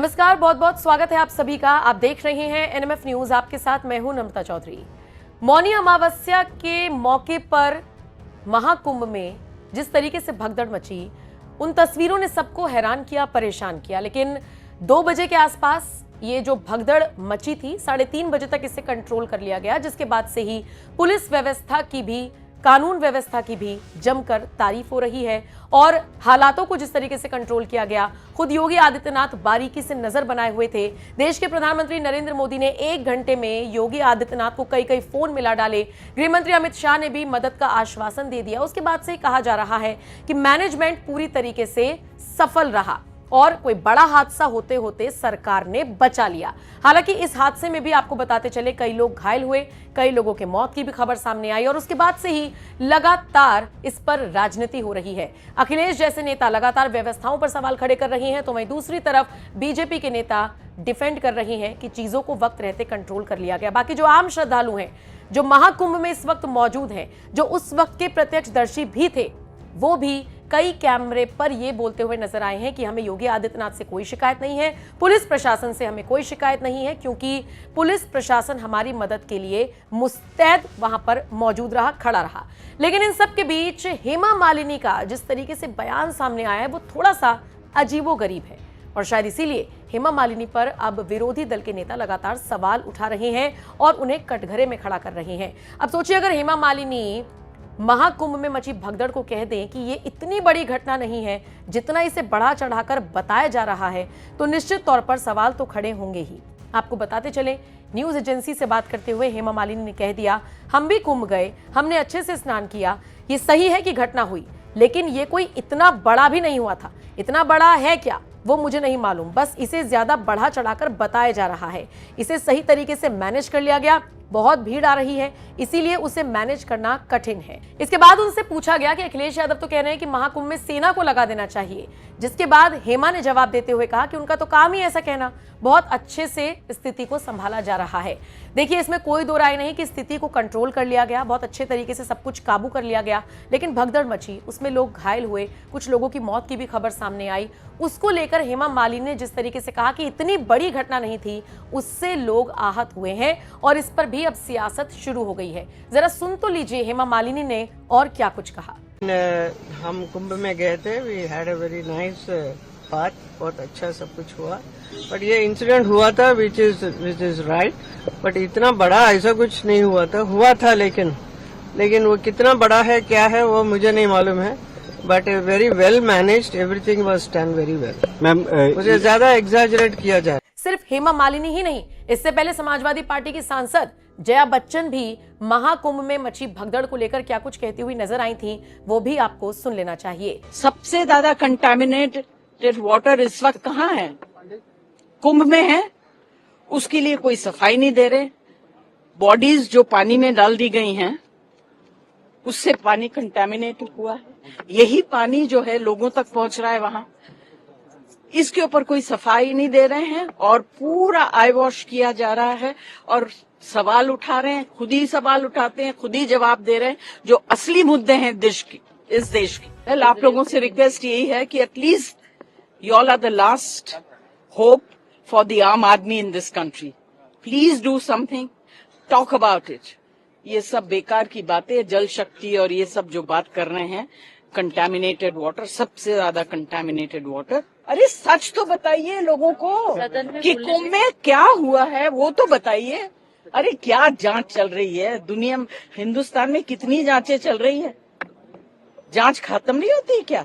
नमस्कार, बहुत बहुत स्वागत है आप सभी का। आप देख रहे हैं एनएमएफ न्यूज। आपके साथ मैं हूं नम्रता चौधरी। मौनी अमावस्या के मौके पर महाकुंभ में जिस तरीके से भगदड़ मची, उन तस्वीरों ने सबको हैरान किया, परेशान किया। लेकिन 2 बजे के आसपास ये जो भगदड़ मची थी, 3:30 बजे तक इसे कंट्रोल कर लिया गया, जिसके बाद से ही पुलिस व्यवस्था की भी, कानून व्यवस्था की भी जमकर तारीफ हो रही है। और हालातों को जिस तरीके से कंट्रोल किया गया, खुद योगी आदित्यनाथ बारीकी से नजर बनाए हुए थे। देश के प्रधानमंत्री नरेंद्र मोदी ने 1 घंटे में योगी आदित्यनाथ को कई फोन मिला डाले। गृहमंत्री अमित शाह ने भी मदद का आश्वासन दे दिया। उसके बाद से कहा जा रहा है कि मैनेजमेंट पूरी तरीके से सफल रहा और कोई बड़ा हादसा होते होते सरकार ने बचा लिया। हालांकि इस हादसे में भी आपको बताते चले, कई लोग घायल हुए, कई लोगों के मौत की भी खबर सामने आई और उसके बाद से ही लगातार इस पर राजनीति हो रही है। अखिलेश जैसे नेता लगातार व्यवस्थाओं पर सवाल खड़े कर रहे हैं, तो वहीं दूसरी तरफ बीजेपी के नेता डिफेंड कर रहे हैं कि चीजों को वक्त रहते कंट्रोल कर लिया गया। बाकी जो आम श्रद्धालु हैं, जो महाकुंभ में इस वक्त मौजूद हैं, जो उस वक्त के प्रत्यक्षदर्शी भी थे, वो भी कई कैमरे पर ये बोलते हुए नजर आए हैं कि हमें योगी आदित्यनाथ से कोई शिकायत नहीं है, पुलिस प्रशासन से हमें कोई शिकायत नहीं है, क्योंकि पुलिस प्रशासन हमारी मदद के लिए मुस्तैद वहां पर मौजूद रहा, खड़ा रहा। लेकिन इन सब के बीच हेमा मालिनी का जिस तरीके से बयान सामने आया है, वो थोड़ा सा अजीबोगरीब है और शायद इसीलिए हेमा मालिनी पर अब विरोधी दल के नेता लगातार सवाल उठा रहे हैं और उन्हें कटघरे में खड़ा कर रहे हैं। अब सोचिए, अगर हेमा मालिनी महाकुंभ में मची भगदड़ को कह दें कि ये इतनी बड़ी घटना नहीं है जितना इसे बढ़ा चढ़ाकर बताया जा रहा है, तो निश्चित तौर पर सवाल तो खड़े होंगे ही। आपको बताते चले, न्यूज एजेंसी से बात करते हुए हेमा मालिनी ने कह दिया, हम भी कुंभ गए, हमने अच्छे से स्नान किया, ये सही है कि घटना हुई, लेकिन ये कोई इतना बड़ा भी नहीं हुआ था। इतना बड़ा है क्या वो मुझे नहीं मालूम, बस इसे ज्यादा बढ़ा चढ़ाकर बताया जा रहा है। इसे सही तरीके से मैनेज कर लिया गया। बहुत भीड़ आ रही है, इसीलिए उसे मैनेज करना कठिन है। इसके बाद उनसे पूछा गया कि अखिलेश यादव तो कह रहे हैं कि महाकुंभ में सेना को लगा देना चाहिए, जिसके बाद हेमा ने जवाब देते हुए कहा कि उनका तो काम ही ऐसा कहना, बहुत अच्छे से स्थिति को संभाला जा रहा है। देखिए, इसमें कोई दो राय नहीं कि स्थिति को कंट्रोल कर लिया गया, बहुत अच्छे तरीके से सब कुछ काबू कर लिया गया। लेकिन भगदड़ मची, उसमें लोग घायल हुए, कुछ लोगों की मौत की भी खबर सामने आई। उसको लेकर हेमा मालिनी ने जिस तरीके से कहा कि इतनी बड़ी घटना नहीं थी, उससे लोग आहत हुए हैं और इस पर भी अब सियासत शुरू हो गई है। जरा सुन तो लीजिए हेमा मालिनी ने और क्या कुछ कहा। हम कुंभ में गए थे, we had a very nice part, बहुत अच्छा सब कुछ हुआ। बट ये इंसिडेंट हुआ था विच इज राइट, बट इतना बड़ा ऐसा कुछ नहीं हुआ था लेकिन वो कितना बड़ा है, क्या है, वो मुझे नहीं मालूम है। But very well managed, everything was done very well. Ma'am, उसे ज्यादा एग्जैजरेट किया जाए। सिर्फ हेमा मालिनी ही नहीं, इससे पहले समाजवादी पार्टी की सांसद जया बच्चन भी महाकुंभ में मची भगदड़ को लेकर क्या कुछ कहती हुई नजर आई थी, वो भी आपको सुन लेना चाहिए। सबसे ज्यादा कंटामिनेटेड वाटर इस वक्त कहाँ है? कुंभ में है। उसके लिए कोई सफाई नहीं दे रहे। बॉडीज जो पानी में डाल दी गई हैं, उससे पानी कंटामिनेट हुआ है। यही पानी जो है लोगों तक पहुंच रहा है वहां। इसके ऊपर कोई सफाई नहीं दे रहे हैं और पूरा आई वॉश किया जा रहा है और सवाल उठा रहे हैं, खुद ही सवाल उठाते हैं, खुद ही जवाब दे रहे हैं जो असली मुद्दे हैं इस देश की। वेल, आप लोगों से रिक्वेस्ट यही है कि at least you all are the last hope for the aam aadmi in this country. Please do something, talk about it. ये सब बेकार की बातें, जल शक्ति और ये सब जो बात कर रहे हैं, कंटामिनेटेड वाटर, सबसे ज्यादा कंटामिनेटेड वाटर। अरे सच तो बताइए लोगों को कि कुंभ में क्या हुआ है, वो तो बताइए। अरे क्या जांच चल रही है दुनिया में, हिंदुस्तान में कितनी जांचें चल रही है, जांच खत्म नहीं होती क्या?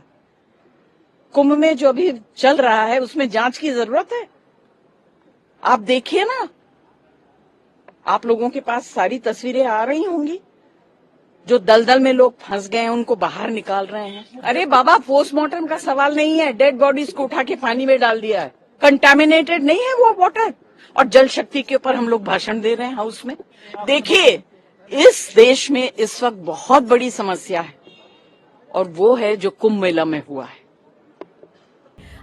कुंभ में जो अभी चल रहा है उसमें जांच की जरूरत है। आप देखिए ना, आप लोगों के पास सारी तस्वीरें आ रही होंगी। जो दलदल में लोग फंस गए हैं उनको बाहर निकाल रहे हैं। अरे बाबा, पोस्टमार्टम का सवाल नहीं है, डेड बॉडीज को उठा के पानी में डाल दिया है। कंटामिनेटेड नहीं है वो वाटर। और जल शक्ति के ऊपर हम लोग भाषण दे रहे हैं हाउस में। देखिए, इस देश में इस वक्त बहुत बड़ी समस्या है और वो है जो कुंभ मेला में हुआ है।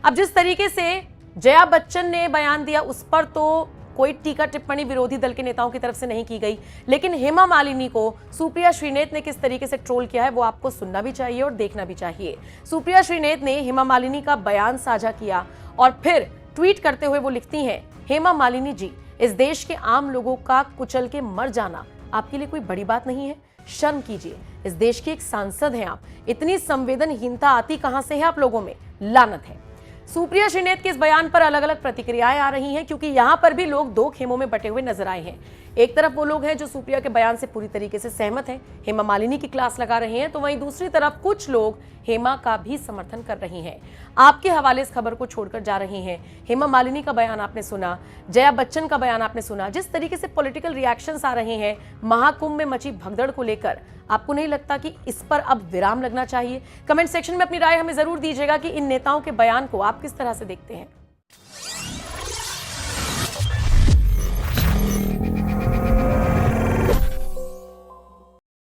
अब जिस तरीके से जया बच्चन ने बयान दिया, उस पर तो कोई टीका टिप्पणी विरोधी दल के नेताओं की तरफ से नहीं की गई, लेकिन हेमा मालिनी को सुप्रिया श्रीनेत ने किस तरीके से ट्रोल किया है वो आपको सुनना भी चाहिए और देखना भी चाहिए। सुप्रिया श्रीनेत ने हेमा मालिनी का बयान साझा किया और फिर ट्वीट करते हुए वो लिखती हैं, हेमा मालिनी जी, इस देश के आम लोगों का कुचल के मर जाना आपके लिए कोई बड़ी बात नहीं है? शर्म कीजिए, इस देश की एक सांसद हैं आप, इतनी संवेदनहीनता आती कहां से है आप लोगों में? लानत है। सुप्रिया श्रीनेत के इस बयान पर अलग अलग प्रतिक्रियाएं आ रही हैं, क्योंकि यहां पर भी लोग दो खेमों में बटे हुए नजर आए हैं। एक तरफ वो लोग हैं जो सुप्रिया के बयान से पूरी तरीके से सहमत हैं, हेमा मालिनी की क्लास लगा रहे हैं, तो वहीं दूसरी तरफ कुछ लोग हेमा का भी समर्थन कर रही हैं। आपके हवाले इस खबर को छोड़कर जा रही हैं। हेमा मालिनी का बयान आपने सुना, जया बच्चन का बयान आपने सुना, जिस तरीके से पॉलिटिकल रिएक्शंस आ रहे हैं महाकुंभ में मची भगदड़ को लेकर, आपको नहीं लगता कि इस पर अब विराम लगना चाहिए? कमेंट सेक्शन में अपनी राय हमें जरूर दीजिएगा कि इन नेताओं के बयान को आप किस तरह से देखते हैं।